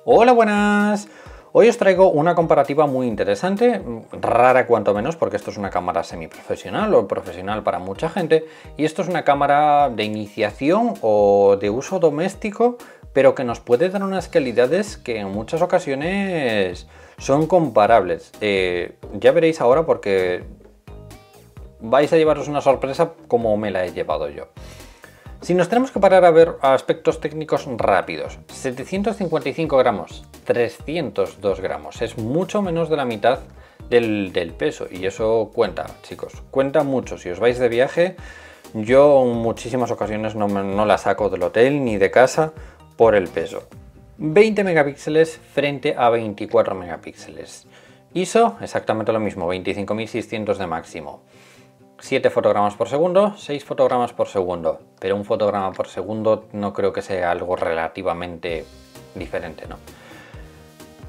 Hola, buenas. Hoy os traigo una comparativa muy interesante, rara cuanto menos, porque esto es una cámara semiprofesional o profesional para mucha gente, y esto es una cámara de iniciación o de uso doméstico, pero que nos puede dar unas calidades que en muchas ocasiones son comparables. Ya veréis ahora porque vais a llevaros una sorpresa como me la he llevado yo. Si nos tenemos que parar a ver aspectos técnicos rápidos, 755 gramos, 302 gramos, es mucho menos de la mitad del peso y eso cuenta, chicos, cuenta mucho. Si os vais de viaje, yo en muchísimas ocasiones no la saco del hotel ni de casa por el peso. 20 megapíxeles frente a 24 megapíxeles. ISO, exactamente lo mismo, 25.600 de máximo. 7 fotogramas por segundo, 6 fotogramas por segundo, pero un fotograma por segundo no creo que sea algo relativamente diferente, ¿no?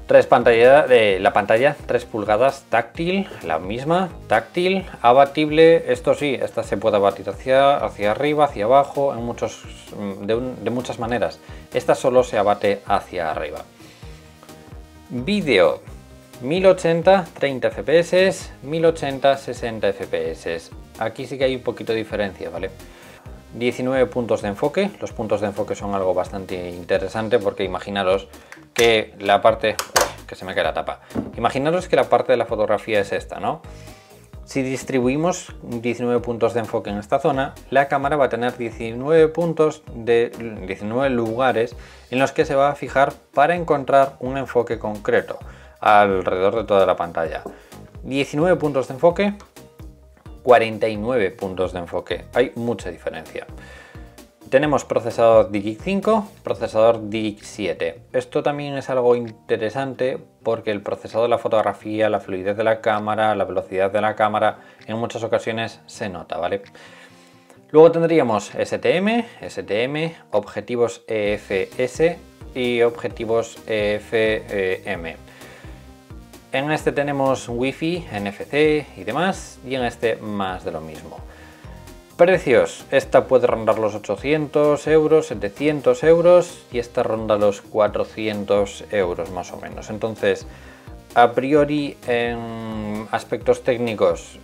La pantalla 3 pulgadas táctil, la misma, táctil, abatible, esto sí, esta se puede abatir hacia arriba, hacia abajo, de muchas maneras. Esta solo se abate hacia arriba. Vídeo. 1080 30 fps, 1080 60 fps. Aquí sí que hay un poquito de diferencia, ¿vale? 19 puntos de enfoque. Los puntos de enfoque son algo bastante interesante porque imaginaros que la parte... que se me cae la tapa. Imaginaros que la parte de la fotografía es esta, ¿no? Si distribuimos 19 puntos de enfoque en esta zona, la cámara va a tener 19 lugares en los que se va a fijar para encontrar un enfoque concreto alrededor de toda la pantalla. 19 puntos de enfoque, 49 puntos de enfoque. Hay mucha diferencia. Tenemos procesador DiGiC 5, procesador DiGiC 7. Esto también es algo interesante porque el procesador de la fotografía, la fluidez de la cámara, la velocidad de la cámara, en muchas ocasiones se nota, ¿vale? Luego tendríamos STM, objetivos EFS y objetivos EFM. En este tenemos Wi-Fi, NFC y demás, y en este más de lo mismo. Precios, esta puede rondar los 800 euros, 700 euros y esta ronda los 400 euros más o menos. Entonces, a priori en aspectos técnicos,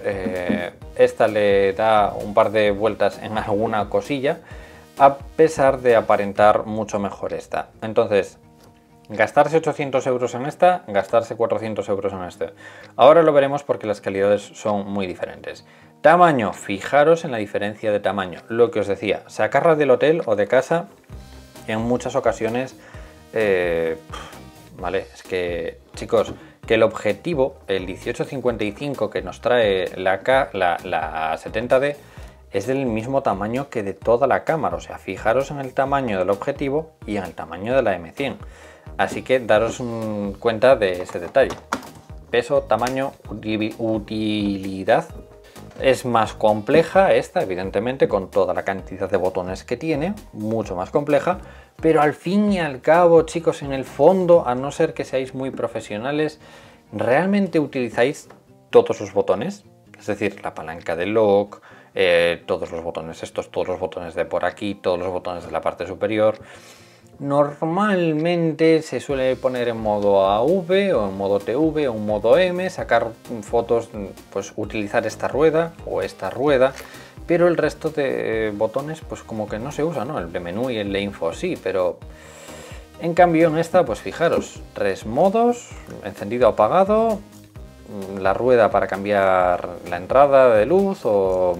esta le da un par de vueltas en alguna cosilla, a pesar de aparentar mucho mejor esta. Entonces, gastarse 800 euros en esta, gastarse 400 euros en este. Ahora lo veremos porque las calidades son muy diferentes. Tamaño, fijaros en la diferencia de tamaño. Lo que os decía, sacarla del hotel o de casa en muchas ocasiones, vale, es que, chicos, que el objetivo, el 1855 que nos trae la 70D, es del mismo tamaño que de toda la cámara. O sea, fijaros en el tamaño del objetivo y en el tamaño de la M100. Así que daros cuenta de ese detalle. Peso, tamaño, utilidad. Es más compleja esta, evidentemente, con toda la cantidad de botones que tiene, mucho más compleja, pero al fin y al cabo, chicos, en el fondo, a no ser que seáis muy profesionales, ¿realmente utilizáis todos los botones? Es decir, la palanca de lock, todos los botones estos, todos los botones de por aquí, todos los botones de la parte superior. Normalmente se suele poner en modo AV o en modo TV o en modo M, sacar fotos, pues utilizar esta rueda o esta rueda, pero el resto de botones pues como que no se usa, ¿no? El de menú y el de info sí, pero en cambio en esta pues fijaros, 3 modos, encendido, apagado, la rueda para cambiar la entrada de luz o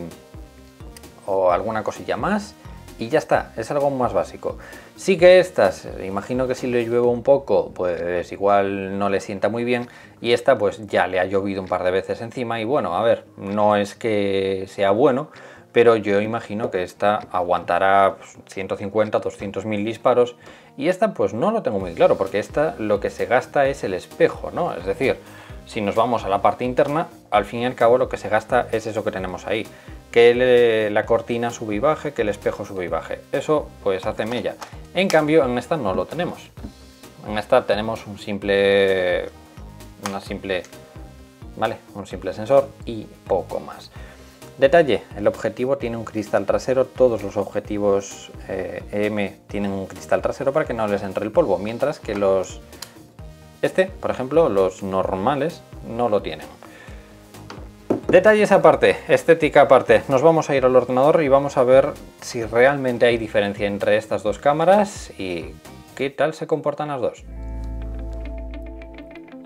alguna cosilla más. Y ya está, es algo más básico. Sí que estas, imagino que si le llueve un poco, pues igual no le sienta muy bien. Y esta pues ya le ha llovido un par de veces encima. Y bueno, a ver, no es que sea bueno, pero yo imagino que esta aguantará 150, 200.000 disparos. Y esta pues no lo tengo muy claro, porque esta lo que se gasta es el espejo, ¿no? Es decir, si nos vamos a la parte interna, al fin y al cabo lo que se gasta es eso que tenemos ahí. Que la cortina sube y baje, que el espejo sube y baje. Eso pues hace mella. En cambio en esta no lo tenemos. En esta tenemos un simple sensor y poco más. Detalle, el objetivo tiene un cristal trasero, todos los objetivos EM tienen un cristal trasero para que no les entre el polvo, mientras que los Este, por ejemplo, los normales no lo tienen. Detalles aparte, estética aparte, nos vamos a ir al ordenador y vamos a ver si realmente hay diferencia entre estas dos cámaras y qué tal se comportan las dos.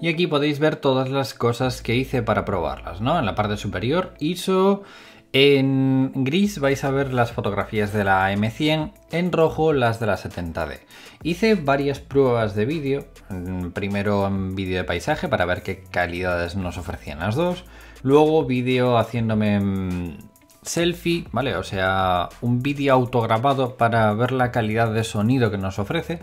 Y aquí podéis ver todas las cosas que hice para probarlas, ¿no? En la parte superior, ISO, en gris vais a ver las fotografías de la M100, en rojo las de la 70D. Hice varias pruebas de vídeo, primero en vídeo de paisaje para ver qué calidades nos ofrecían las dos. Luego vídeo haciéndome selfie, ¿vale? O sea, un vídeo autograbado para ver la calidad de sonido que nos ofrece.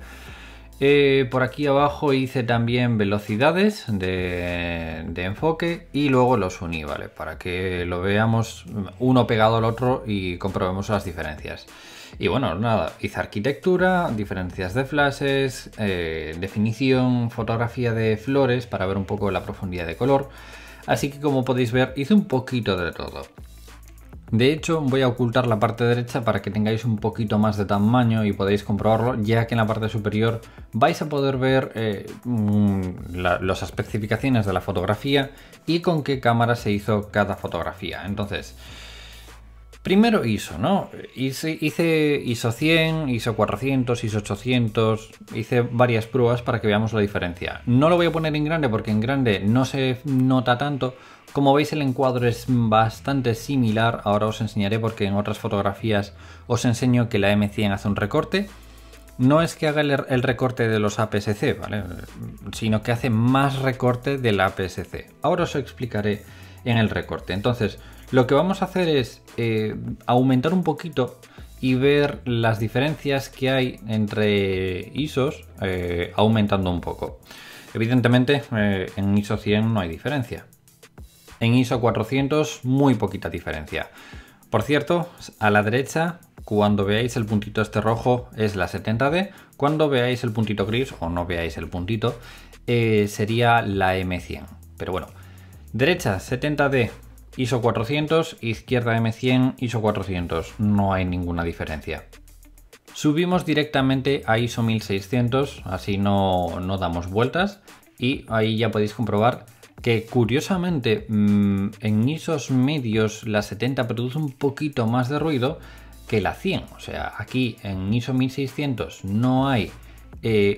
Por aquí abajo hice también velocidades de enfoque y luego los uní, ¿vale? Para que lo veamos uno pegado al otro y comprobemos las diferencias. Y bueno, nada, hice arquitectura, diferencias de flashes, definición, fotografía de flores para ver un poco la profundidad de color. Así que como podéis ver, hice un poquito de todo. De hecho, voy a ocultar la parte derecha para que tengáis un poquito más de tamaño y podáis comprobarlo, ya que en la parte superior vais a poder ver las especificaciones de la fotografía y con qué cámara se hizo cada fotografía. Entonces, primero ISO, ¿no? Hice ISO 100, ISO 400, ISO 800, hice varias pruebas para que veamos la diferencia. No lo voy a poner en grande porque en grande no se nota tanto. Como veis, el encuadre es bastante similar. Ahora os enseñaré porque en otras fotografías os enseño que la M100 hace un recorte. No es que haga el recorte de los APS-C, ¿vale? Sino que hace más recorte del APS-C. Ahora os explicaré en el recorte. Entonces, lo que vamos a hacer es aumentar un poquito y ver las diferencias que hay entre ISOs aumentando un poco. Evidentemente, en ISO 100 no hay diferencia. En ISO 400 muy poquita diferencia. Por cierto, a la derecha, cuando veáis el puntito este rojo es la 70D, cuando veáis el puntito gris o no veáis el puntito sería la M100. Pero bueno, derecha 70D ISO 400, izquierda M100 ISO 400, no hay ninguna diferencia. Subimos directamente a ISO 1600, así no damos vueltas y ahí ya podéis comprobar que curiosamente en ISOs medios la 70 produce un poquito más de ruido que la 100. O sea, aquí en ISO 1600 no hay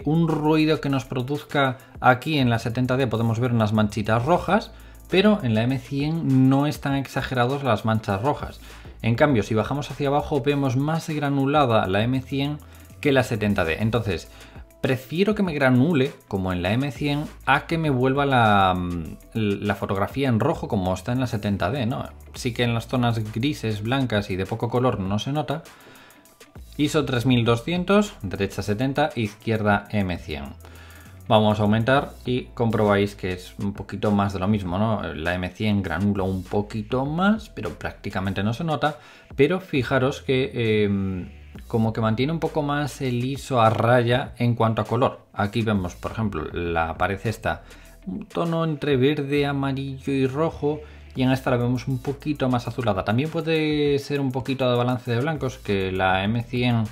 un ruido que nos produzca. Aquí en la 70D podemos ver unas manchitas rojas, pero en la M100 no están exagerados las manchas rojas. En cambio, si bajamos hacia abajo vemos más granulada la M100 que la 70D. Entonces, prefiero que me granule, como en la M100, a que me vuelva la fotografía en rojo como está en la 70D, ¿no? Sí que en las zonas grises, blancas y de poco color no se nota. ISO 3200, derecha 70, izquierda M100. Vamos a aumentar y comprobáis que es un poquito más de lo mismo, ¿no? La M100 granula un poquito más, pero prácticamente no se nota. Pero fijaros que como que mantiene un poco más el ISO a raya en cuanto a color. Aquí vemos, por ejemplo, la pared esta, un tono entre verde, amarillo y rojo, y en esta la vemos un poquito más azulada. También puede ser un poquito de balance de blancos, que la M100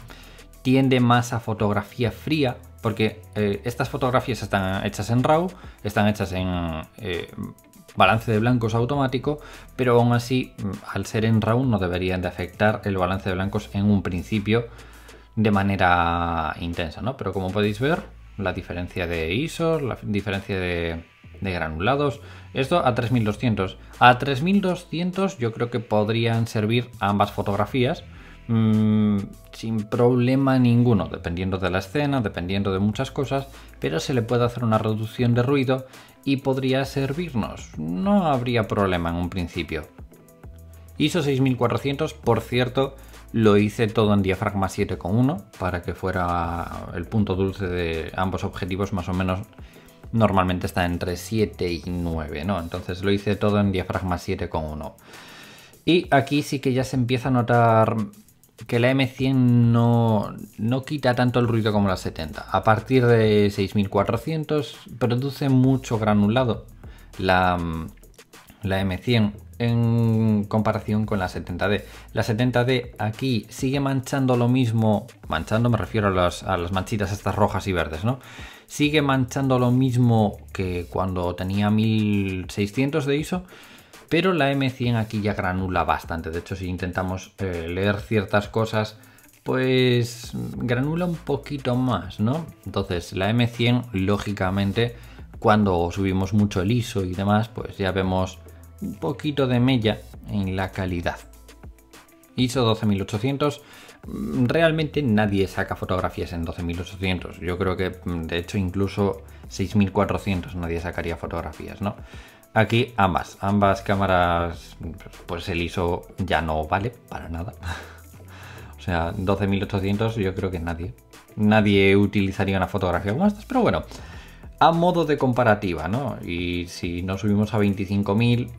tiende más a fotografía fría, porque estas fotografías están hechas en RAW, están hechas en balance de blancos automático, pero aún así, al ser en RAW, no deberían de afectar el balance de blancos en un principio de manera intensa, ¿no? Pero como podéis ver, la diferencia de ISO, la diferencia de granulados, esto a 3200. A 3200 yo creo que podrían servir ambas fotografías sin problema ninguno, dependiendo de la escena, dependiendo de muchas cosas, pero se le puede hacer una reducción de ruido y podría servirnos, no habría problema en un principio. ISO 6400, por cierto, lo hice todo en diafragma 7,1 para que fuera el punto dulce de ambos objetivos, más o menos normalmente está entre 7 y 9, ¿no? Entonces lo hice todo en diafragma 7,1. Y aquí sí que ya se empieza a notar que la M100 no quita tanto el ruido como la 70. A partir de 6400 produce mucho granulado la M100. en comparación con la 70D. La 70D aquí sigue manchando lo mismo, manchando me refiero a las manchitas estas rojas y verdes, ¿no? Sigue manchando lo mismo que cuando tenía 1600 de ISO, pero la M100 aquí ya granula bastante. De hecho, si intentamos leer ciertas cosas, pues granula un poquito más, ¿no? Entonces la M100, lógicamente, cuando subimos mucho el ISO y demás, pues ya vemos un poquito de mella en la calidad. ISO 12800, realmente nadie saca fotografías en 12800. Yo creo que de hecho incluso 6400 nadie sacaría fotografías, ¿no? Aquí ambas cámaras, pues el ISO ya no vale para nada. O sea, 12800 yo creo que nadie utilizaría una fotografía como estas, pero bueno, a modo de comparativa, ¿no? Y si nos subimos a 25.000,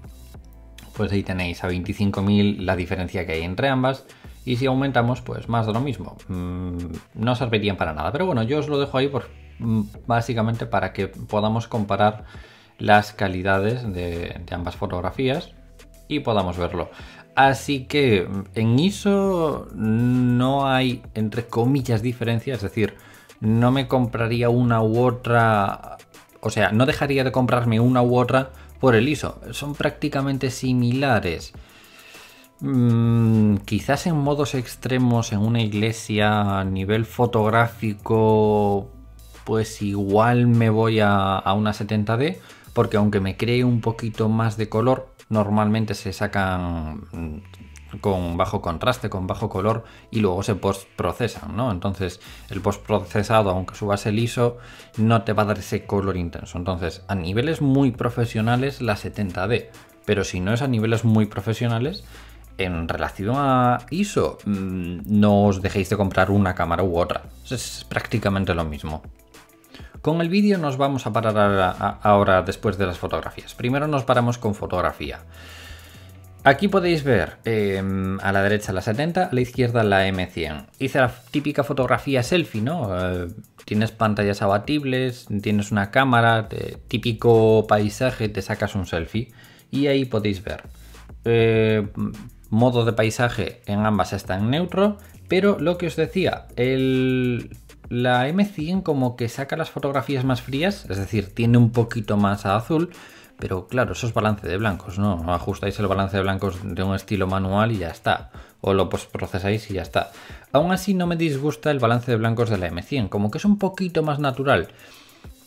pues ahí tenéis a 25.000 la diferencia que hay entre ambas, y si aumentamos, pues más de lo mismo. No servirían para nada, pero bueno, yo os lo dejo ahí básicamente para que podamos comparar las calidades de ambas fotografías y podamos verlo. Así que en ISO no hay, entre comillas, diferencia, es decir, no me compraría una u otra, o sea, no dejaría de comprarme una u otra por el ISO, son prácticamente similares. Quizás en modos extremos, en una iglesia a nivel fotográfico, pues igual me voy a una 70D, porque aunque me cree un poquito más de color, normalmente se sacan con bajo contraste, con bajo color, y luego se postprocesan, ¿no? Entonces el postprocesado, aunque subas el ISO, no te va a dar ese color intenso. Entonces a niveles muy profesionales la 70D, pero si no es a niveles muy profesionales, en relación a ISO, no os dejéis de comprar una cámara u otra, es prácticamente lo mismo. Con el vídeo nos vamos a parar ahora después de las fotografías. Primero nos paramos con fotografía. Aquí podéis ver a la derecha la 70, a la izquierda la M100. Hice la típica fotografía selfie, ¿no? Tienes pantallas abatibles, tienes una cámara, típico paisaje, te sacas un selfie y ahí podéis ver. Modo de paisaje en ambas está en neutro, pero lo que os decía, la M100 como que saca las fotografías más frías, es decir, tiene un poquito más a azul, pero claro, eso es balance de blancos, ¿no? Ajustáis el balance de blancos de un estilo manual y ya está, o lo postprocesáis y ya está. Aún así no me disgusta el balance de blancos de la M100, como que es un poquito más natural.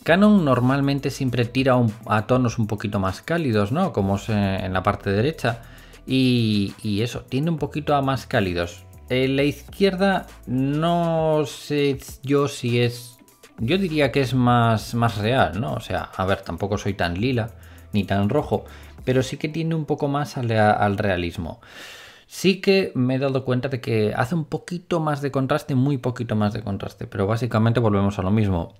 Canon normalmente siempre tira a tonos un poquito más cálidos, ¿no? Como es en la parte derecha, y eso, tiende un poquito a más cálidos. En la izquierda no sé yo si es... Yo diría que es más real, ¿no? O sea, a ver, tampoco soy tan lila ni tan rojo, pero sí que tiende un poco más al realismo. Sí que me he dado cuenta de que hace un poquito más de contraste, muy poquito más de contraste, pero básicamente volvemos a lo mismo.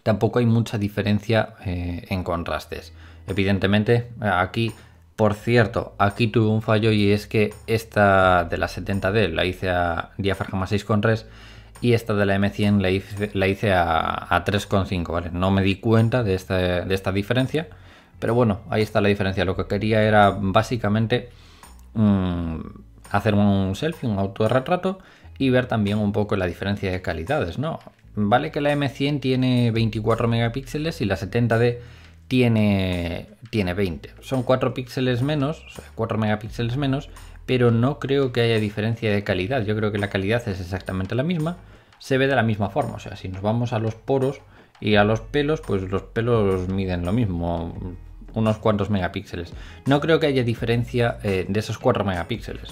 Tampoco hay mucha diferencia en contrastes. Evidentemente, aquí... Por cierto, aquí tuve un fallo y es que esta de la 70D la hice a diafragma 6,3 y esta de la M100 la hice a 3,5, ¿vale? No me di cuenta de esta diferencia, pero bueno, ahí está la diferencia. Lo que quería era básicamente hacer un selfie, un autorretrato y ver también un poco la diferencia de calidades, ¿no? Vale que la M100 tiene 24 megapíxeles y la 70D tiene 20. Son 4 píxeles menos, o sea, 4 megapíxeles menos, pero no creo que haya diferencia de calidad. Yo creo que la calidad es exactamente la misma, se ve de la misma forma. O sea, si nos vamos a los poros y a los pelos, pues los pelos miden lo mismo, unos cuantos megapíxeles. No creo que haya diferencia de esos 4 megapíxeles.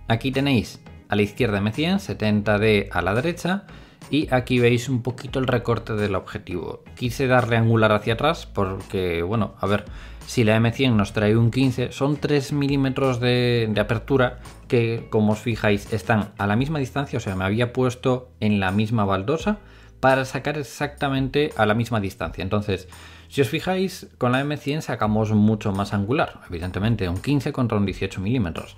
Aquí tenéis a la izquierda M100, 70D a la derecha. Y aquí veis un poquito el recorte del objetivo. Quise darle angular hacia atrás porque, bueno, a ver, si la M100 nos trae un 15, son 3 milímetros de apertura que, como os fijáis, están a la misma distancia. O sea, me había puesto en la misma baldosa para sacar exactamente a la misma distancia. Entonces, si os fijáis, con la M100 sacamos mucho más angular. Evidentemente, un 15 contra un 18 milímetros.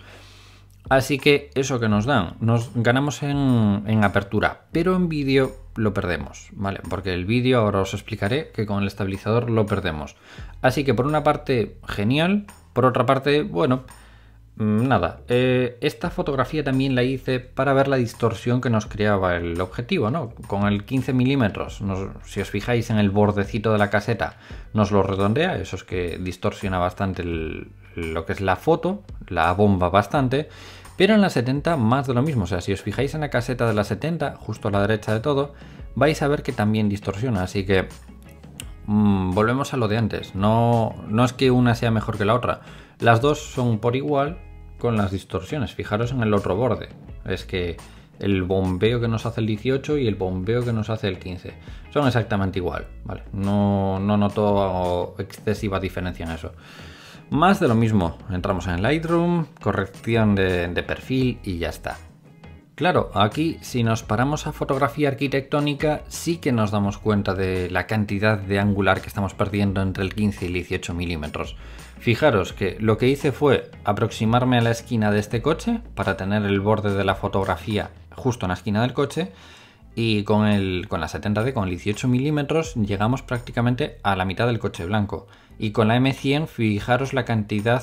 Así que eso que nos dan, nos ganamos en apertura, pero en vídeo lo perdemos, ¿vale? Porque el vídeo ahora os explicaré que con el estabilizador lo perdemos. Así que por una parte, genial. Por otra parte, bueno, nada. Esta fotografía también la hice para ver la distorsión que nos creaba el objetivo, ¿no? Con el 15 milímetros, si os fijáis en el bordecito de la caseta, nos lo redondea. Eso es que distorsiona bastante lo que es la foto, la bomba bastante. Pero en la 70 más de lo mismo, o sea, si os fijáis en la caseta de la 70, justo a la derecha de todo, vais a ver que también distorsiona, así que volvemos a lo de antes, no es que una sea mejor que la otra, las dos son por igual con las distorsiones. Fijaros en el otro borde, es que el bombeo que nos hace el 18 y el bombeo que nos hace el 15 son exactamente igual, ¿vale? No noto excesiva diferencia en eso. Más de lo mismo, entramos en Lightroom, corrección de perfil y ya está. Claro, aquí si nos paramos a fotografía arquitectónica sí que nos damos cuenta de la cantidad de angular que estamos perdiendo entre el 15 y el 18 milímetros. Fijaros que lo que hice fue aproximarme a la esquina de este coche para tener el borde de la fotografía justo en la esquina del coche, y con la 70D, con el 18 milímetros, llegamos prácticamente a la mitad del coche blanco. Y con la M100, fijaros la cantidad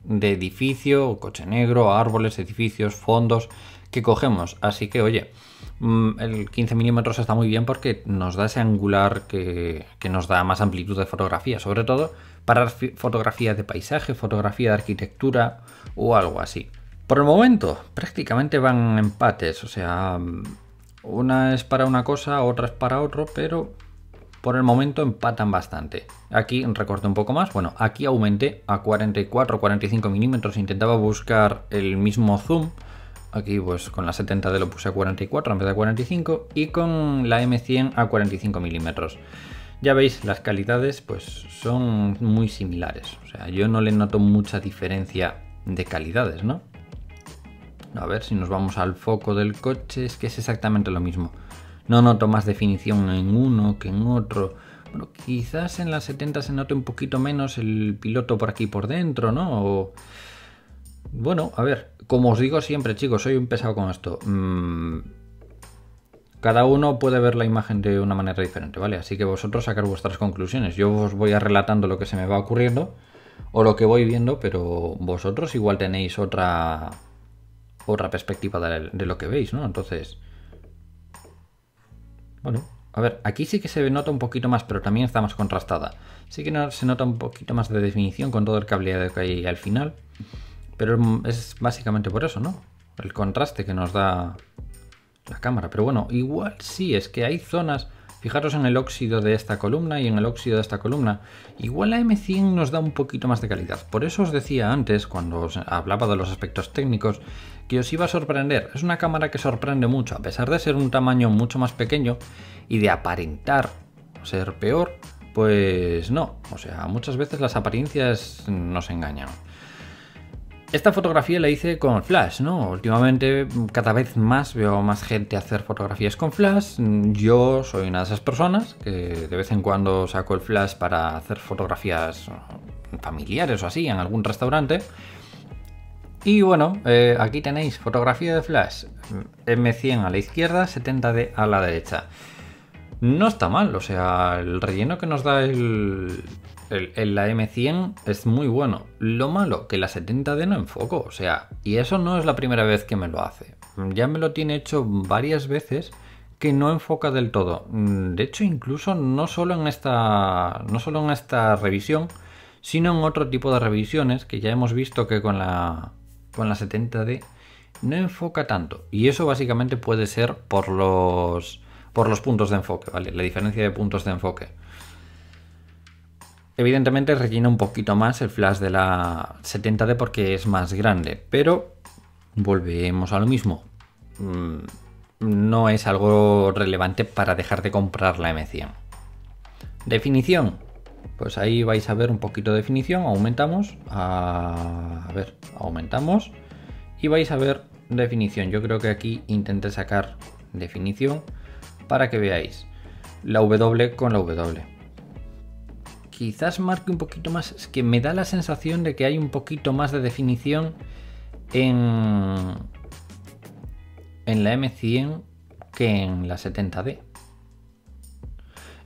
de edificio, coche negro, árboles, edificios, fondos que cogemos. Así que, oye, el 15 milímetros está muy bien porque nos da ese angular que nos da más amplitud de fotografía, sobre todo para fotografía de paisaje, fotografía de arquitectura o algo así. Por el momento, prácticamente van empates, o sea, una es para una cosa, otra es para otro, pero por el momento empatan bastante. Aquí recorté un poco más, bueno, aquí aumenté a 44 45 milímetros, intentaba buscar el mismo zoom. Aquí pues con la 70D lo puse a 44 en vez de 45 y con la M100 a 45 milímetros. Ya veis, las calidades pues son muy similares, o sea, yo no le noto mucha diferencia de calidades, ¿no? A ver si nos vamos al foco del coche, es que es exactamente lo mismo. No noto más definición en uno que en otro. Bueno, quizás en la 70 se note un poquito menos el piloto por aquí por dentro, ¿no? O... Bueno, a ver, como os digo siempre, chicos, soy un pesado con esto. Cada uno puede ver la imagen de una manera diferente, ¿vale? Así que vosotros sacar vuestras conclusiones. Yo os voy a relatando lo que se me va ocurriendo o lo que voy viendo, pero vosotros igual tenéis otra perspectiva de lo que veis, ¿no? Entonces, bueno, a ver, aquí sí que se nota un poquito más, pero también está más contrastada. Sí que se nota un poquito más de definición con todo el cableado que hay al final, pero es básicamente por eso, ¿no? El contraste que nos da la cámara. Pero bueno, igual sí, es que hay zonas... Fijaros en el óxido de esta columna y en el óxido de esta columna. Igual la M100 nos da un poquito más de calidad. Por eso os decía antes, cuando os hablaba de los aspectos técnicos, que os iba a sorprender. Es una cámara que sorprende mucho, a pesar de ser un tamaño mucho más pequeño y de aparentar ser peor, pues no. O sea, muchas veces las apariencias nos engañan. Esta fotografía la hice con flash, ¿no? Últimamente cada vez más veo más gente hacer fotografías con flash. Yo soy una de esas personas que de vez en cuando saco el flash para hacer fotografías familiares o así en algún restaurante. Y bueno, aquí tenéis fotografía de flash, M100 a la izquierda, 70D a la derecha. No está mal, o sea, el relleno que nos da la M100 es muy bueno. Lo malo, que la 70D no enfoco, o sea, y eso no es la primera vez que me lo hace. Ya me lo tiene hecho varias veces que no enfoca del todo. De hecho, incluso no solo en esta revisión, sino en otro tipo de revisiones que ya hemos visto que con la 70D no enfoca tanto. Y eso básicamente puede ser por los puntos de enfoque, ¿vale? La diferencia de puntos de enfoque. Evidentemente rellena un poquito más el flash de la 70D porque es más grande, pero volvemos a lo mismo. No es algo relevante para dejar de comprar la M100. Definición. Pues ahí vais a ver un poquito de definición. Aumentamos. Aumentamos. Y vais a ver definición. Yo creo que aquí intenté sacar definición para que veáis la W con la W. Quizás marque un poquito más, es que me da la sensación de que hay un poquito más de definición en la M100 que en la 70D.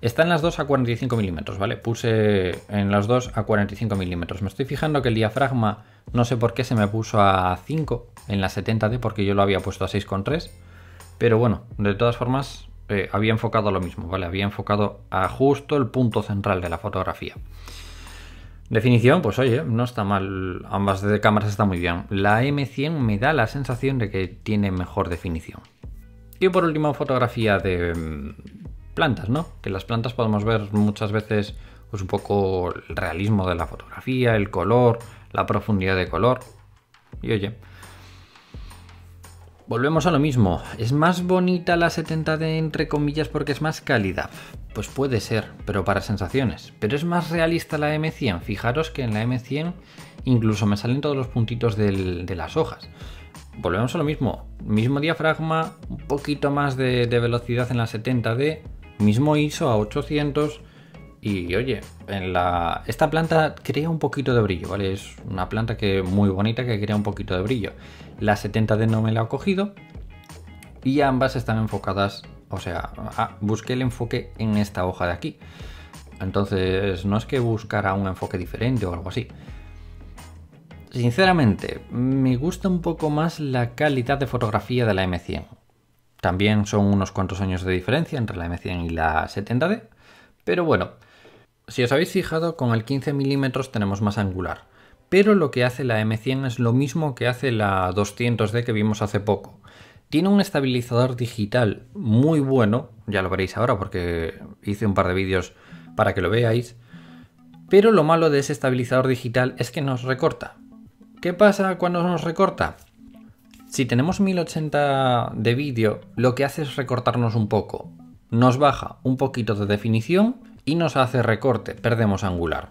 Están las dos a 45 milímetros, ¿vale? Puse en las dos a 45 milímetros. Me estoy fijando que el diafragma, no sé por qué se me puso a 5 en la 70D, porque yo lo había puesto a 6,3. Pero bueno, de todas formas, había enfocado lo mismo, ¿vale? Había enfocado a justo el punto central de la fotografía. Definición, pues oye, no está mal. Ambas de cámaras están muy bien. La M100 me da la sensación de que tiene mejor definición. Y por último, fotografía de plantas, ¿no? Que las plantas podemos ver muchas veces pues un poco el realismo de la fotografía, el color, la profundidad de color. Y oye, volvemos a lo mismo. ¿Es más bonita la 70D entre comillas porque es más cálida? Pues puede ser, pero para sensaciones. Pero es más realista la M100. Fijaros que en la M100 incluso me salen todos los puntitos de las hojas. Volvemos a lo mismo. Mismo diafragma, un poquito más de velocidad en la 70D. Mismo ISO a 800 y oye, esta planta crea un poquito de brillo, ¿vale? Es una planta muy bonita que crea un poquito de brillo. La 70D no me la he cogido y ambas están enfocadas, o sea, busqué el enfoque en esta hoja de aquí. Entonces no es que buscara un enfoque diferente o algo así. Sinceramente, me gusta un poco más la calidad de fotografía de la M100. También son unos cuantos años de diferencia entre la M100 y la 70D. Pero bueno, si os habéis fijado, con el 15 milímetros tenemos más angular. Pero lo que hace la M100 es lo mismo que hace la 200D que vimos hace poco. Tiene un estabilizador digital muy bueno, ya lo veréis ahora porque hice un par de vídeos para que lo veáis. Pero lo malo de ese estabilizador digital es que nos recorta. ¿Qué pasa cuando nos recorta? Si tenemos 1080 de vídeo, lo que hace es recortarnos un poco. Nos baja un poquito de definición y nos hace recorte, perdemos angular.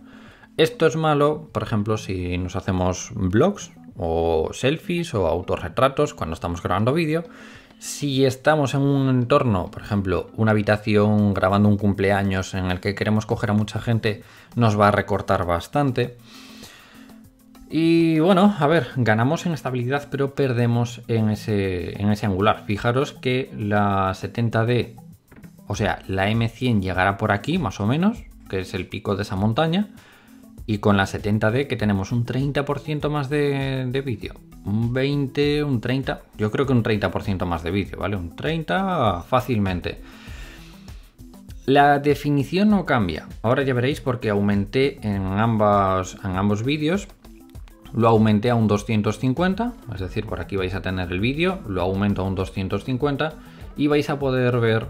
Esto es malo, por ejemplo, si nos hacemos vlogs o selfies o autorretratos cuando estamos grabando vídeo. Si estamos en un entorno, por ejemplo, una habitación grabando un cumpleaños en el que queremos coger a mucha gente, nos va a recortar bastante. Y bueno, a ver, ganamos en estabilidad, pero perdemos en ese angular. Fijaros que la 70D, o sea, la M100 llegará por aquí, más o menos, que es el pico de esa montaña. Y con la 70D que tenemos un 30% más de vídeo. Un 20, un 30, yo creo que un 30% más de vídeo, ¿vale? Un 30 fácilmente. La definición no cambia. Ahora ya veréis porque aumenté en ambos vídeos. Lo aumenté a un 250, es decir, por aquí vais a tener el vídeo, lo aumento a un 250 y vais a poder ver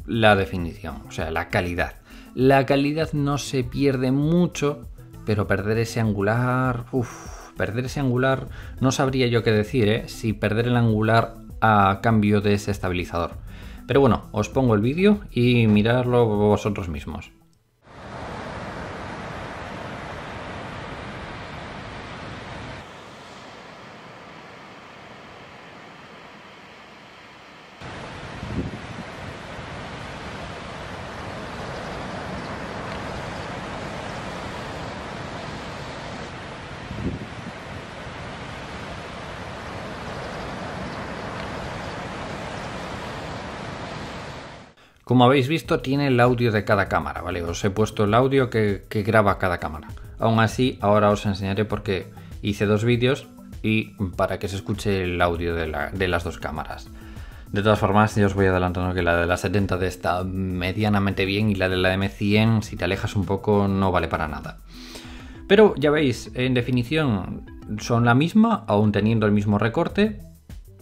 la definición, o sea, la calidad. La calidad no se pierde mucho, pero perder ese angular, no sabría yo qué decir, ¿eh? Si perder el angular a cambio de ese estabilizador. Pero bueno, os pongo el vídeo y miradlo vosotros mismos. Como habéis visto, tiene el audio de cada cámara, ¿vale? Os he puesto el audio que graba cada cámara. Aún así, ahora os enseñaré porque hice dos vídeos y para que se escuche el audio de las dos cámaras. De todas formas, ya os voy adelantando que la de la 70D está medianamente bien y la de la M100, si te alejas un poco, no vale para nada. Pero ya veis, en definición son la misma, aún teniendo el mismo recorte,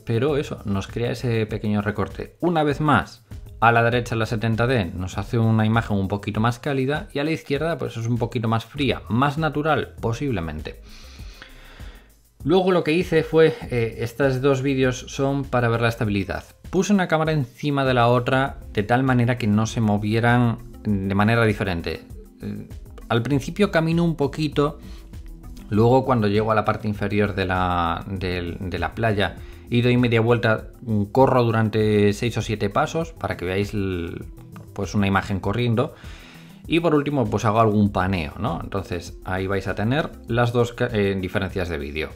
pero eso, nos crea ese pequeño recorte. Una vez más, a la derecha la 70D nos hace una imagen un poquito más cálida y a la izquierda pues es un poquito más fría, más natural posiblemente. Luego lo que hice fue, estos dos vídeos son para ver la estabilidad. Puse una cámara encima de la otra de tal manera que no se movieran de manera diferente. Al principio camino un poquito, luego cuando llego a la parte inferior de la playa y doy media vuelta, corro durante 6 o 7 pasos para que veáis pues una imagen corriendo. Y por último pues hago algún paneo, ¿no? Entonces ahí vais a tener las dos diferencias de vídeo.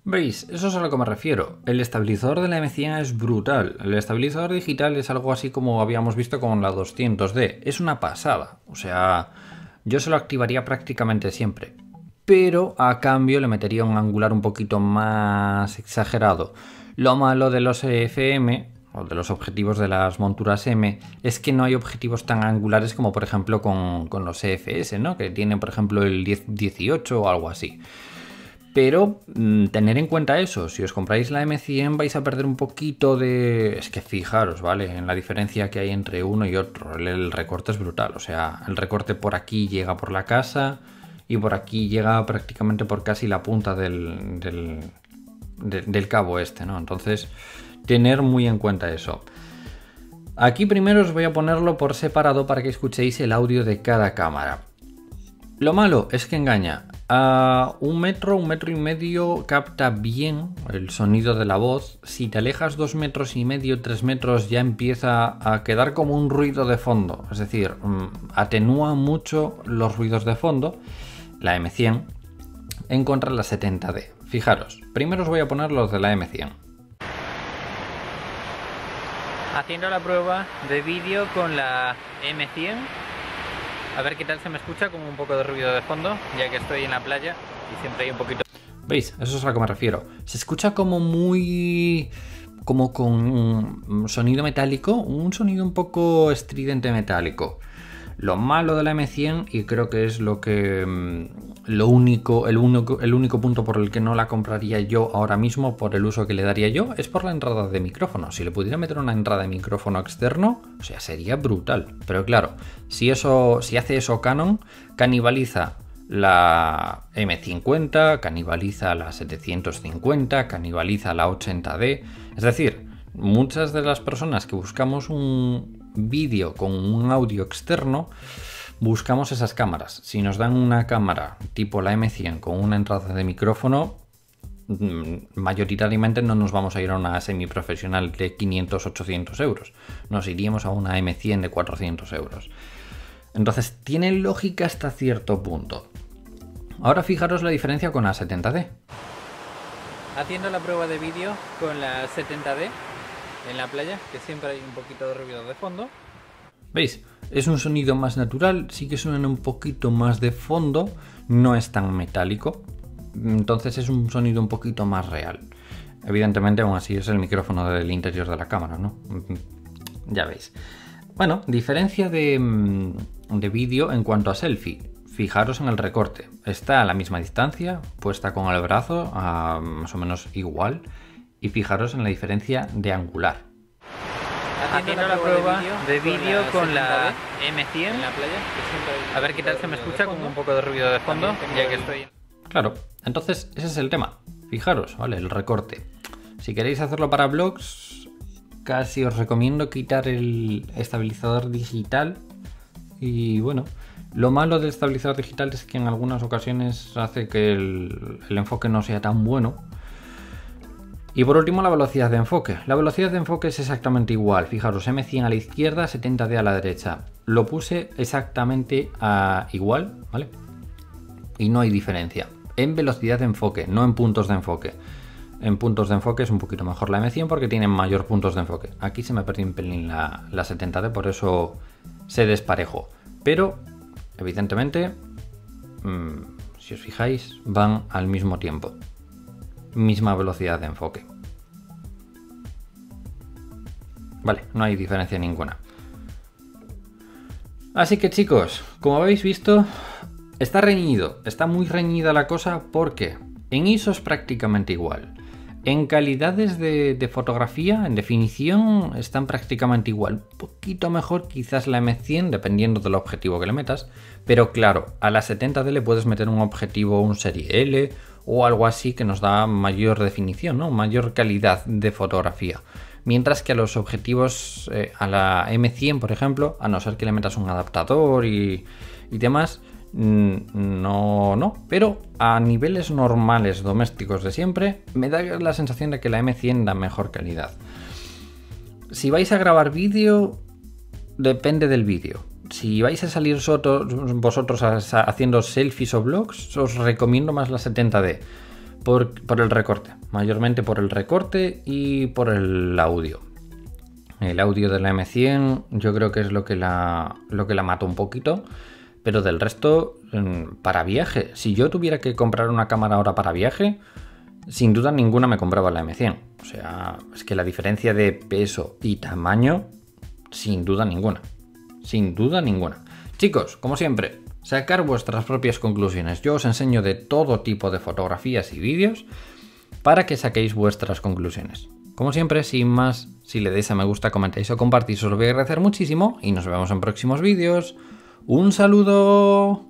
¿Veis? Eso es a lo que me refiero. El estabilizador de la M100 es brutal. El estabilizador digital es algo así como habíamos visto con la 200D. Es una pasada. O sea, yo se lo activaría prácticamente siempre. Pero a cambio le metería un angular un poquito más exagerado. Lo malo de los EFM, o de los objetivos de las monturas M, es que no hay objetivos tan angulares como por ejemplo con los EFS, ¿no? Que tienen por ejemplo el 10-18 o algo así. Pero tener en cuenta eso, si os compráis la M100 vais a perder un poquito de... Es que fijaros, ¿vale? En la diferencia que hay entre uno y otro. El recorte es brutal, o sea, el recorte por aquí llega por la casa y por aquí llega prácticamente por casi la punta del cabo este, ¿no? Entonces, tener muy en cuenta eso. Aquí primero os voy a ponerlo por separado para que escuchéis el audio de cada cámara. Lo malo es que engaña. A 1 metro, 1,5 metros capta bien el sonido de la voz. Si te alejas 2,5 metros, 3 metros ya empieza a quedar como un ruido de fondo. Es decir, atenúa mucho los ruidos de fondo, la M100, en contra de la 70D. Fijaros, primero os voy a poner los de la M100. Haciendo la prueba de vídeo con la M100. A ver qué tal se me escucha, como un poco de ruido de fondo, ya que estoy en la playa y siempre hay un poquito... ¿Veis? Eso es a lo que me refiero. Se escucha como muy... como con un sonido metálico, un sonido un poco estridente metálico. Lo malo de la M100, y creo que es lo que... el único punto por el que no la compraría yo ahora mismo, por el uso que le daría yo, es por la entrada de micrófono. Si le pudiera meter una entrada de micrófono externo, o sea, sería brutal. Pero claro, si hace eso Canon, canibaliza la M50, canibaliza la 750, canibaliza la 80D. Es decir, muchas de las personas que buscamos un vídeo con un audio externo, buscamos esas cámaras. Si nos dan una cámara tipo la M100 con una entrada de micrófono, mayoritariamente no nos vamos a ir a una semiprofesional de 500-800 euros. Nos iríamos a una M100 de 400 euros. Entonces tiene lógica hasta cierto punto. Ahora fijaros la diferencia con la 70D. Haciendo la prueba de vídeo con la 70D en la playa, que siempre hay un poquito de ruido de fondo. ¿Veis? Es un sonido más natural, sí que suena un poquito más de fondo, no es tan metálico, entonces es un sonido un poquito más real. Evidentemente aún así es el micrófono del interior de la cámara, ¿no? Ya veis. Bueno, diferencia de vídeo en cuanto a selfie. Fijaros en el recorte, está a la misma distancia, puesta con el brazo más o menos igual, y fijaros en la diferencia de angular. Haciendo la prueba de vídeo con la M100 en la playa, a ver qué tal se me escucha con un poco de ruido de fondo, ya que estoy... Claro, entonces ese es el tema. Fijaros, ¿vale? El recorte. Si queréis hacerlo para vlogs, casi os recomiendo quitar el estabilizador digital. Y bueno, lo malo del estabilizador digital es que en algunas ocasiones hace que el enfoque no sea tan bueno. Y por último, la velocidad de enfoque. La velocidad de enfoque es exactamente igual. Fijaros, M100 a la izquierda, 70D a la derecha. Lo puse exactamente igual, ¿vale? Y no hay diferencia. En velocidad de enfoque, no en puntos de enfoque. En puntos de enfoque es un poquito mejor la M100 porque tiene mayor puntos de enfoque. Aquí se me perdió un pelín la 70D, por eso se desparejó. Pero, evidentemente, si os fijáis, van al mismo tiempo. Misma velocidad de enfoque. Vale, no hay diferencia ninguna. Así que chicos, como habéis visto, está reñido, está muy reñida la cosa porque en ISO es prácticamente igual. En calidades de fotografía, en definición, están prácticamente igual. Un poquito mejor quizás la M100, dependiendo del objetivo que le metas. Pero claro, a la 70D le puedes meter un objetivo, un serie L o algo así que nos da mayor definición, ¿no? Mayor calidad de fotografía. Mientras que a los objetivos, a la M100 por ejemplo, a no ser que le metas un adaptador y demás, no. Pero a niveles normales domésticos de siempre, me da la sensación de que la M100 da mejor calidad. Si vais a grabar vídeo, depende del vídeo. Si vais a salir vosotros haciendo selfies o vlogs, os recomiendo más la 70D. por el recorte, mayormente por el recorte y por el audio. El audio de la M100 yo creo que es lo que la mata un poquito, pero del resto, para viaje, si yo tuviera que comprar una cámara ahora para viaje, sin duda ninguna me compraba la M100. O sea, es que la diferencia de peso y tamaño, sin duda ninguna. Sin duda ninguna. Chicos, como siempre, sacar vuestras propias conclusiones. Yo os enseño de todo tipo de fotografías y vídeos para que saquéis vuestras conclusiones. Como siempre, sin más, si le dais a me gusta, comentáis o compartís, os lo voy a agradecer muchísimo y nos vemos en próximos vídeos. ¡Un saludo!